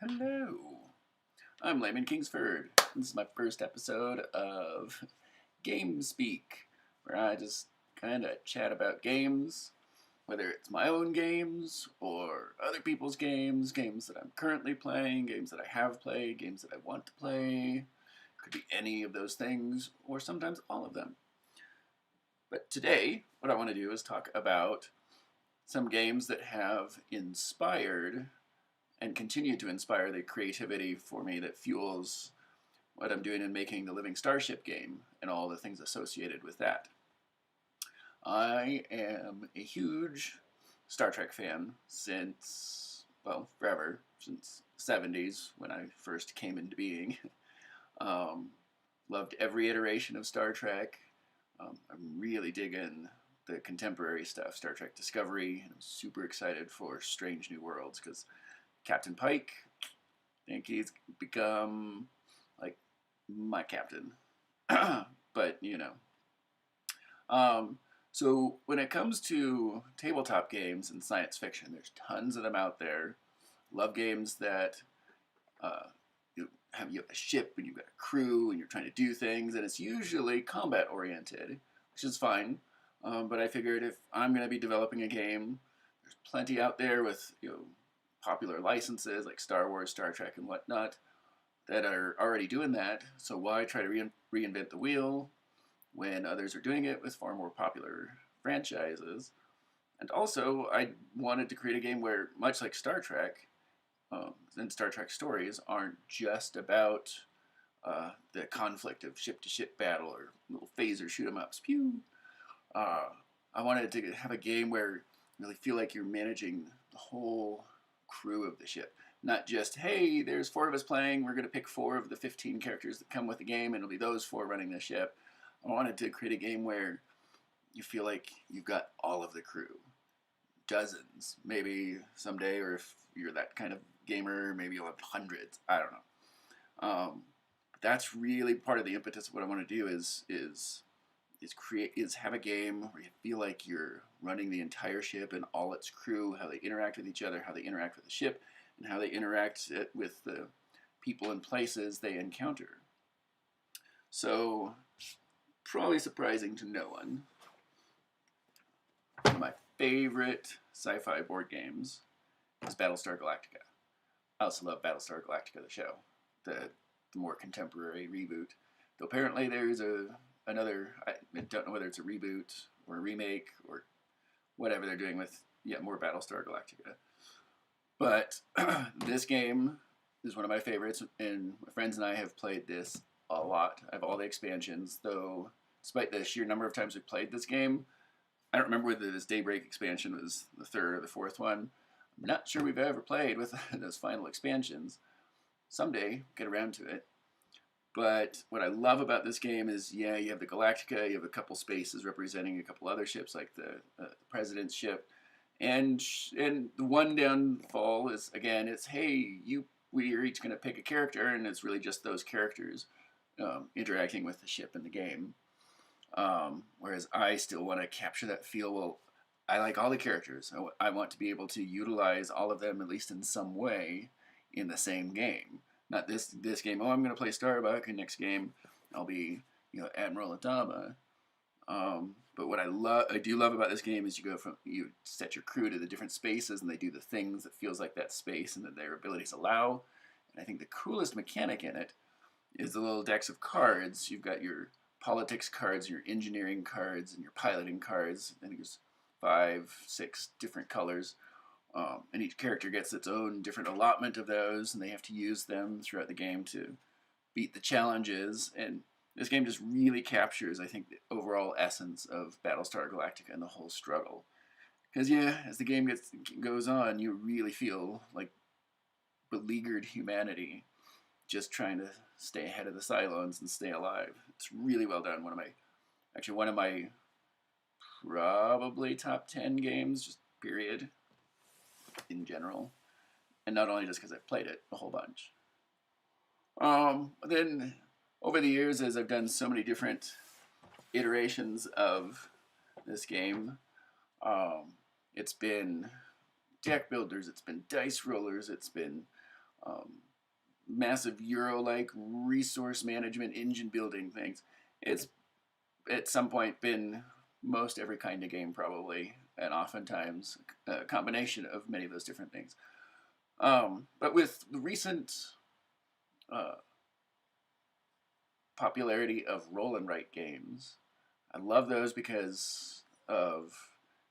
Hello, I'm Layman Kingsford. This is my first episode of GAYme-SPEAK, where I just kind of chat about games, whether it's my own games or other people's games, games that I'm currently playing, games that I have played, games that I want to play. Could be any of those things, or sometimes all of them. But today, what I want to do is talk about some games that have inspired and continue to inspire the creativity for me that fuels what I'm doing in making the Living Starship game and all the things associated with that. I am a huge Star Trek fan since, well, forever, since the 70s when I first came into being. Loved every iteration of Star Trek. I'm really digging the contemporary stuff, Star Trek Discovery, and I'm super excited for Strange New Worlds because Captain Pike, I think he's become like my captain. But you know, so when it comes to tabletop games and science fiction, there's tons of them out there. Love games that you have a ship and you've got a crew and you're trying to do things, and it's usually combat oriented, which is fine. But I figured if I'm going to be developing a game, there's plenty out there with popular licenses like Star Wars, Star Trek, and whatnot that are already doing that. So why try to reinvent the wheel when others are doing it with far more popular franchises? And also, I wanted to create a game where, much like Star Trek, and Star Trek stories aren't just about the conflict of ship-to-ship battle or little phaser shoot-'em-ups. Pew! I wanted to have a game where you really feel like you're managing the whole crew of the ship. Not just, hey, there's 4 of us playing, we're going to pick 4 of the 15 characters that come with the game, and it'll be those 4 running the ship. I wanted to create a game where you feel like you've got all of the crew. Dozens, maybe someday, or if you're that kind of gamer, maybe you'll have hundreds. I don't know. But that's really part of the impetus of what I want to do is have a game where you feel like you're running the entire ship and all its crew, how they interact with each other, how they interact with the ship, and how they interact with the people and places they encounter. So, probably surprising to no one of my favorite sci-fi board games is Battlestar Galactica. I also love Battlestar Galactica, the show, the more contemporary reboot. Though apparently there's another, I don't know whether it's a reboot or a remake or whatever they're doing with more Battlestar Galactica. But this game is one of my favorites, and my friends and I have played this a lot. I have all the expansions, though despite the sheer number of times we've played this game, I don't remember whether this Daybreak expansion was the 3rd or the 4th one. I'm not sure we've ever played with those final expansions. Someday, get around to it. But what I love about this game is, you have the Galactica, you have a couple spaces representing a couple other ships, like the President's ship. And the one downfall is, again, it's, hey, we are each going to pick a character, and it's really just those characters interacting with the ship in the game. Whereas I still want to capture that feel. Well, I like all the characters. I want to be able to utilize all of them, at least in some way, in the same game. Not this game, I'm going to play Starbuck, and next game I'll be, Admiral Adama. But what I do love about this game is you set your crew to the different spaces, and they do the things that feels like that space and that their abilities allow. And I think the coolest mechanic in it is the little decks of cards. You've got your politics cards, your engineering cards, and your piloting cards. I think there's 5, 6 different colors. And each character gets its own different allotment of those, and they have to use them throughout the game to beat the challenges. And this game just really captures, I think, the overall essence of Battlestar Galactica and the whole struggle. Because, as the game goes on, you really feel like beleaguered humanity just trying to stay ahead of the Cylons and stay alive. It's really well done. One of my probably top 10 games, just period, in general. And not only just because I've played it a whole bunch. Then, over the years, as I've done so many different iterations of this game, it's been deck builders, it's been dice rollers, it's been massive Euro-like resource management, engine building things. It's at some point been most every kind of game probably, and oftentimes a combination of many of those different things. But with the recent popularity of roll and write games, I love those because of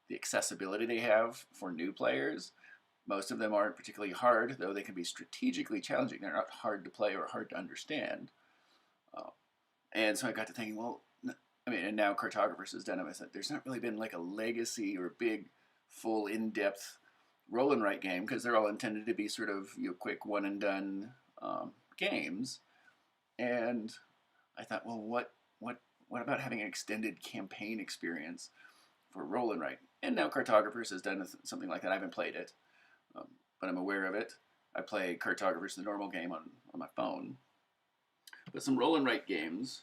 the accessibility they have for new players. Most of them aren't particularly hard, though they can be strategically challenging. They're not hard to play or hard to understand. And so I got to thinking, well, I mean, and now Cartographers has done it. I said, there's not really been like a legacy or big, full, in-depth roll and write game, because they're all intended to be sort of quick one and done games. And I thought, well, what about having an extended campaign experience for roll and write? And now Cartographers has done something like that. I haven't played it, but I'm aware of it. I play Cartographers, the normal game, on my phone. But some roll and write games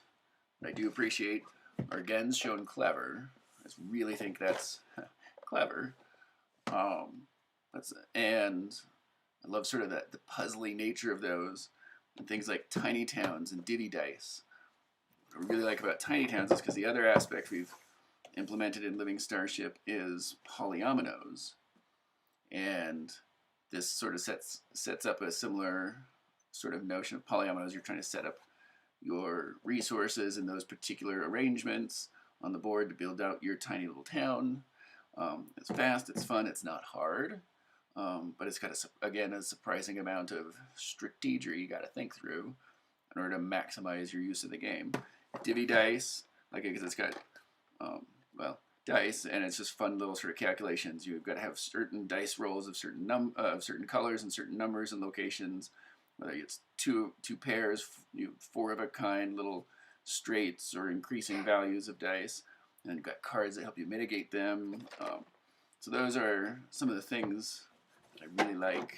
that I do appreciate are Gens Shown Clever. I really think that's clever. And I love sort of the puzzly nature of those, and things like Tiny Towns and Divvy Dice. What I really like about Tiny Towns is because the other aspect we've implemented in Living Starship is polyominoes, and this sort of sets up a similar sort of notion of polyominoes. You're trying to set up your resources in those particular arrangements on the board to build out your tiny little town. It's fast, it's fun, it's not hard, but it's got, again, a surprising amount of strategy you got to think through in order to maximize your use of the game. Divvy Dice, like, because it's got, dice, and it's just fun little sort of calculations. You've got to have certain dice rolls of certain colors and certain numbers and locations. Whether it's two pairs, 4 of a kind, little straights or increasing values of dice, and you've got cards that help you mitigate them. So those are some of the things that I really like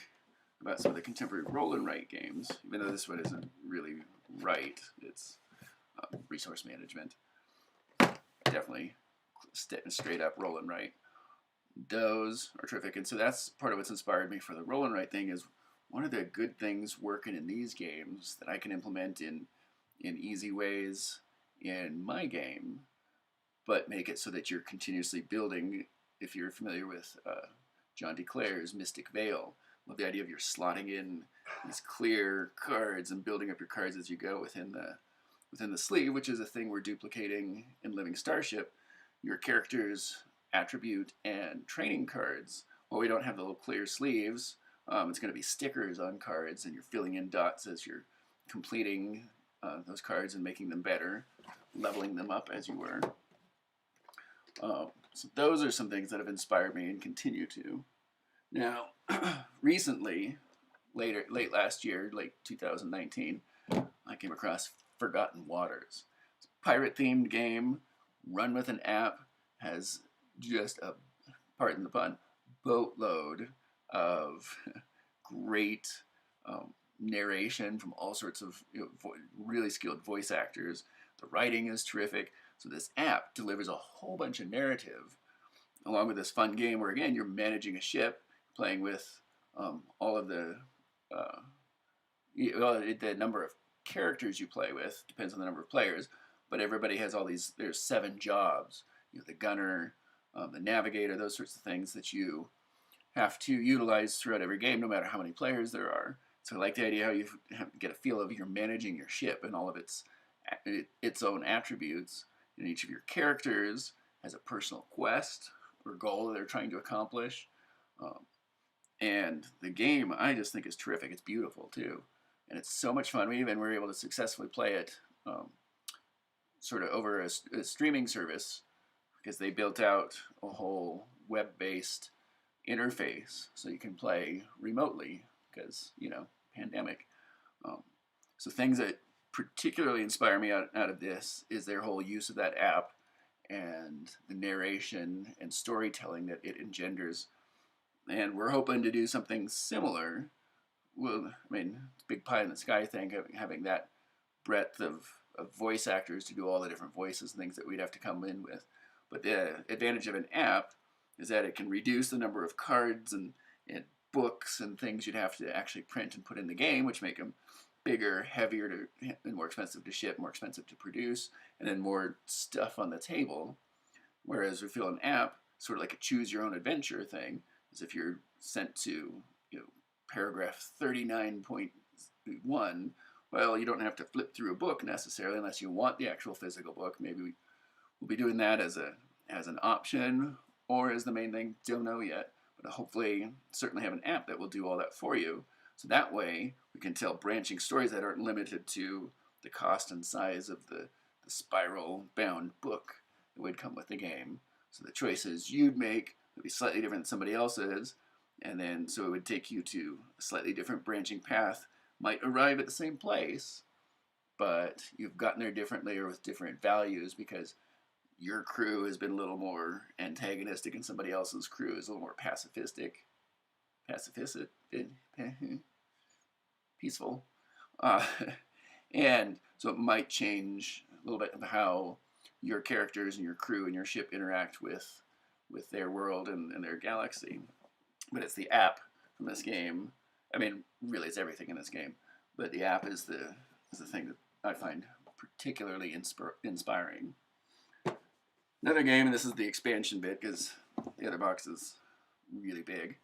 about some of the contemporary roll and write games, even though this one isn't really right. It's resource management. Definitely straight up roll and write. Those are terrific, and so that's part of what's inspired me for the roll and write thing. Is one of the good things working in these games that I can implement in easy ways in my game, but make it so that you're continuously building. If you're familiar with John DeClare's Mystic Veil, love the idea of you're slotting in these clear cards and building up your cards as you go within the sleeve, which is a thing we're duplicating in Living Starship. Your character's attribute and training cards, while we don't have the little clear sleeves, it's going to be stickers on cards, and you're filling in dots as you're completing those cards and making them better, leveling them up as you were. So those are some things that have inspired me and continue to. Now, recently, late last year, late 2019, I came across Forgotten Waters. It's a pirate-themed game, run with an app, has just a, pardon the pun, boatload of great narration from all sorts of really skilled voice actors. The writing is terrific. So this app delivers a whole bunch of narrative along with this fun game where, again, you're managing a ship, playing with all of the number of characters you play with depends on the number of players, but everybody has all these, there's 7 jobs. The gunner, the navigator, those sorts of things that you have to utilize throughout every game, no matter how many players there are. So I like the idea how you get a feel of you're managing your ship and all of its own attributes, and each of your characters has a personal quest or goal that they're trying to accomplish. And the game, I just think, is terrific. It's beautiful too, and it's so much fun. We even were able to successfully play it sort of over a streaming service, because they built out a whole web-based interface so you can play remotely, because, pandemic. So things that particularly inspire me out of this is their whole use of that app and the narration and storytelling that it engenders. And we're hoping to do something similar. Well, I mean, it's a big pie in the sky thing, having that breadth of voice actors to do all the different voices and things that we'd have to come in with. But the advantage of an app is that it can reduce the number of cards and books and things you'd have to actually print and put in the game, which make them bigger, heavier, and more expensive to ship, more expensive to produce, and then more stuff on the table. Whereas we feel an app, sort of like a choose your own adventure thing, is if you're sent to, paragraph 39.1, well, you don't have to flip through a book necessarily unless you want the actual physical book. Maybe we'll be doing that as an option or as the main thing. Don't know yet, but hopefully certainly have an app that will do all that for you. So that way we can tell branching stories that aren't limited to the cost and size of the spiral-bound book that would come with the game. So the choices you'd make would be slightly different than somebody else's, and then so it would take you to a slightly different branching path, might arrive at the same place, but you've gotten there differently or with different values because your crew has been a little more antagonistic and somebody else's crew is a little more peaceful. And so it might change a little bit of how your characters and your crew and your ship interact with their world and their galaxy. But it's the app from this game. I mean, really, it's everything in this game. But the app is the thing that I find particularly inspiring. Another game, and this is the expansion bit because the other box is really big,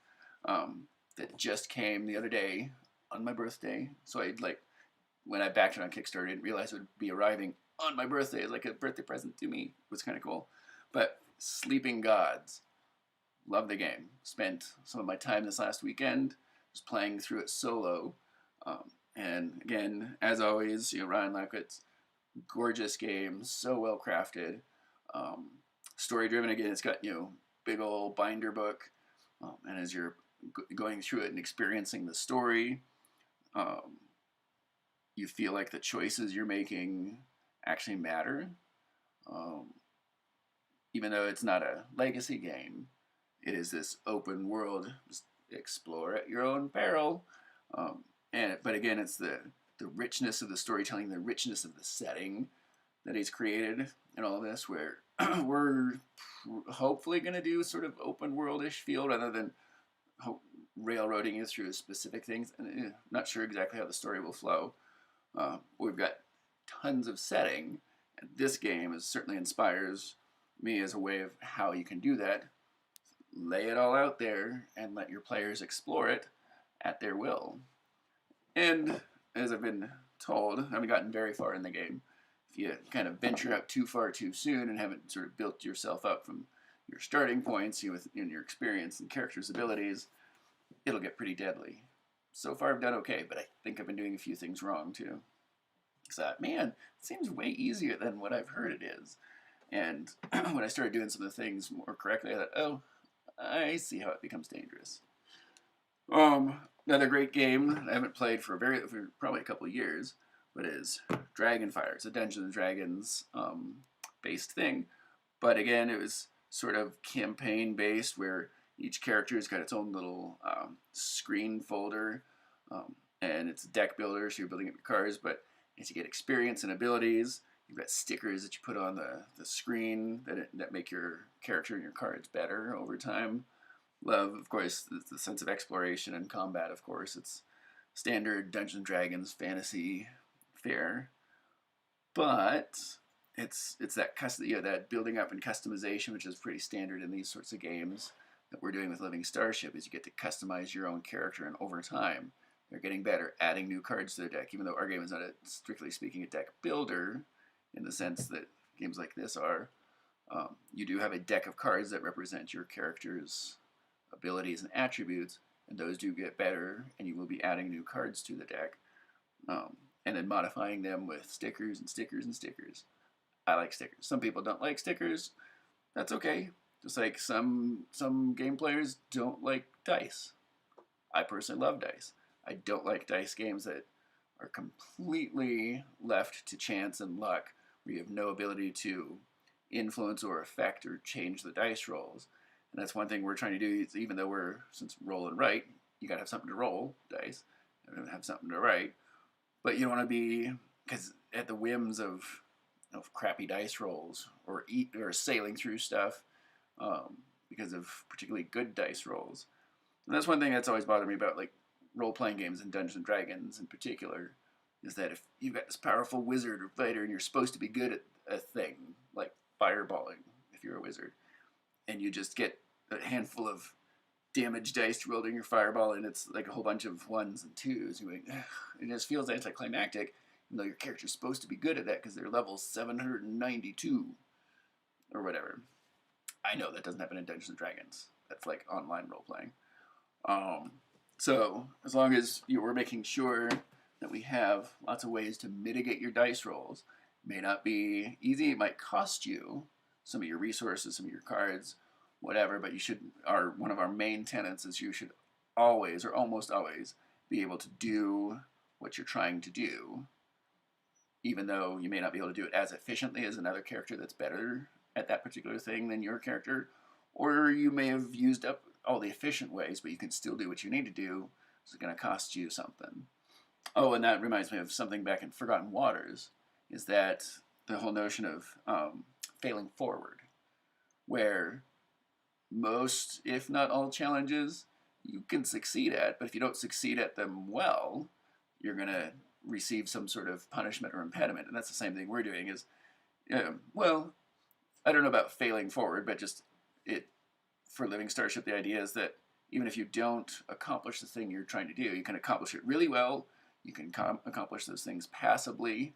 that just came the other day on my birthday. So when I backed it on Kickstarter, I didn't realize it would be arriving on my birthday as like a birthday present to me. It was kind of cool. But Sleeping Gods. Love the game. Spent some of my time this last weekend just playing through it solo. And again, as always, Ryan Laukwit's gorgeous game, so well crafted. Story driven again. It's got big old binder book, and as you're going through it and experiencing the story, you feel like the choices you're making actually matter. Even though it's not a legacy game, it is this open world, just explore at your own peril. But again, it's the richness of the storytelling, the richness of the setting that he's created and all this, where we're hopefully going to do sort of open world-ish feel rather than railroading you through specific things. And not sure exactly how the story will flow. We've got tons of setting, and this game certainly inspires me as a way of how you can do that. Lay it all out there and let your players explore it at their will. And as I've been told, I haven't gotten very far in the game. If you kind of venture out too far too soon and haven't sort of built yourself up from your starting points in your experience and character's abilities, it'll get pretty deadly. So far I've done okay, but I think I've been doing a few things wrong too. So, man, it seems way easier than what I've heard it is. And when I started doing some of the things more correctly, I thought, oh, I see how it becomes dangerous. Another great game I haven't played for probably a couple of years, but is Dragonfire. It's a Dungeons and Dragons based thing, but again, it was sort of campaign based, where each character has got its own little screen folder, and it's a deck builder, so you're building up your cards. But as you get experience and abilities, you've got stickers that you put on the screen that make your character and your cards better over time. Love, of course, the sense of exploration and combat, of course. It's standard Dungeons and Dragons fantasy fare. But it's that that building up and customization, which is pretty standard in these sorts of games that we're doing with Living Starship, is you get to customize your own character, and over time, they're getting better, adding new cards to their deck, even though our game is not, strictly speaking, a deck builder, in the sense that games like this are. You do have a deck of cards that represent your character's abilities and attributes, and those do get better, and you will be adding new cards to the deck, and then modifying them with stickers and stickers and stickers. I like stickers. Some people don't like stickers. That's okay. Just like some game players don't like dice. I personally love dice. I don't like dice games that are completely left to chance and luck, where you have no ability to influence or affect or change the dice rolls. And that's one thing we're trying to do, is even though since rolling right, you gotta have something to roll dice, and have something to write. But you don't want to be at the whims of crappy dice rolls, or sailing through stuff because of particularly good dice rolls. And that's one thing that's always bothered me about like role-playing games and Dungeons and Dragons in particular, is that if you've got this powerful wizard or fighter and you're supposed to be good at a thing like fireballing, if you're a wizard, and you just get a handful of damage dice rolled in your fireball and it's like a whole bunch of ones and twos, you're like, it just feels anticlimactic, even though your character's supposed to be good at that because they're level 792 or whatever. I know that doesn't happen in Dungeons and Dragons. That's like online role playing. So as long as we're making sure that we have lots of ways to mitigate your dice rolls, it may not be easy. It might cost you some of your resources, some of your cards, whatever. But you should. One of our main tenets is you should always or almost always be able to do what you're trying to do, even though you may not be able to do it as efficiently as another character that's better at that particular thing than your character, or you may have used up all the efficient ways, but you can still do what you need to do. It's going to cost you something. Oh, and that reminds me of something back in Forgotten Waters, is that the whole notion of failing forward, where most, if not all, challenges you can succeed at, but if you don't succeed at them well, you're going to receive some sort of punishment or impediment. And that's the same thing we're doing is, well, I don't know about failing forward, but just it, for Living Starship, the idea is that even if you don't accomplish the thing you're trying to do, you can accomplish it really well. You can accomplish those things passably,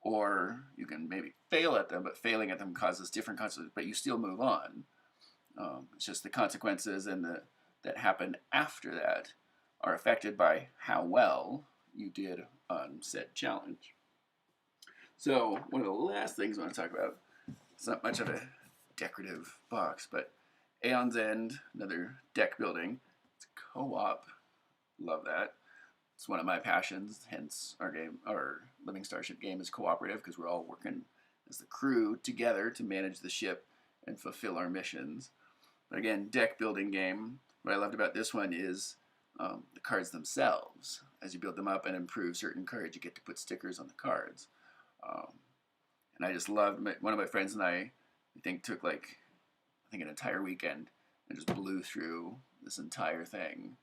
or you can maybe fail at them, but failing at them causes different consequences, but you still move on. It's just the consequences that happen after that are affected by how well you did on said challenge. So one of the last things I want to talk about, it's not much of a decorative box, but Aeon's End, another deck building. It's co-op. Love that. It's one of my passions, hence our Living Starship game is cooperative because we're all working as the crew together to manage the ship and fulfill our missions. But again, deck building game. What I loved about this one is the cards themselves. As you build them up and improve certain cards, you get to put stickers on the cards. And I just loved, one of my friends and I think took an entire weekend and just blew through this entire thing.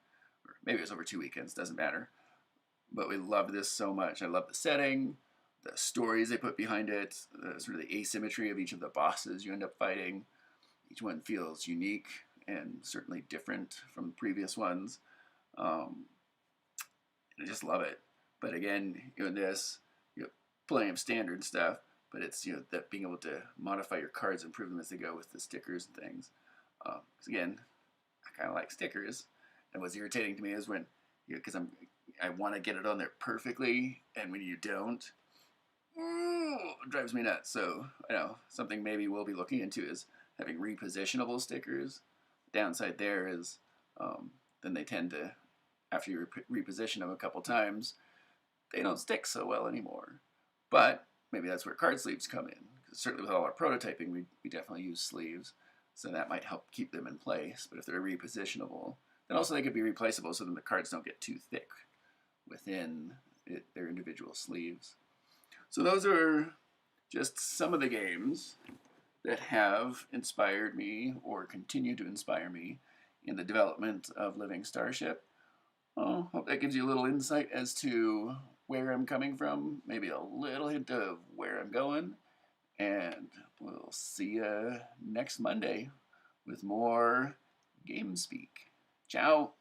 Or maybe it was over 2 weekends, doesn't matter. But we loved this so much. I love the setting, the stories they put behind it, sort of the asymmetry of each of the bosses you end up fighting. Each one feels unique and certainly different from the previous ones. I just love it. But again, in this, plenty of standard stuff, but it's that being able to modify your cards, improve them as they go with the stickers and things. Because again, I kind of like stickers, and what's irritating to me is when because I want to get it on there perfectly, and when you don't, it drives me nuts. So I know something maybe we'll be looking into is having repositionable stickers. The downside there is then they tend to, after you reposition them a couple times, they don't stick so well anymore. But maybe that's where card sleeves come in. Because certainly with all our prototyping, we definitely use sleeves. So that might help keep them in place. But if they're repositionable, then also they could be replaceable so then the cards don't get too thick within their individual sleeves. So those are just some of the games that have inspired me or continue to inspire me in the development of Living Starship. Hope that gives you a little insight as to where I'm coming from, maybe a little hint of where I'm going, and we'll see you next Monday with more GAYme-SPEAK. Ciao!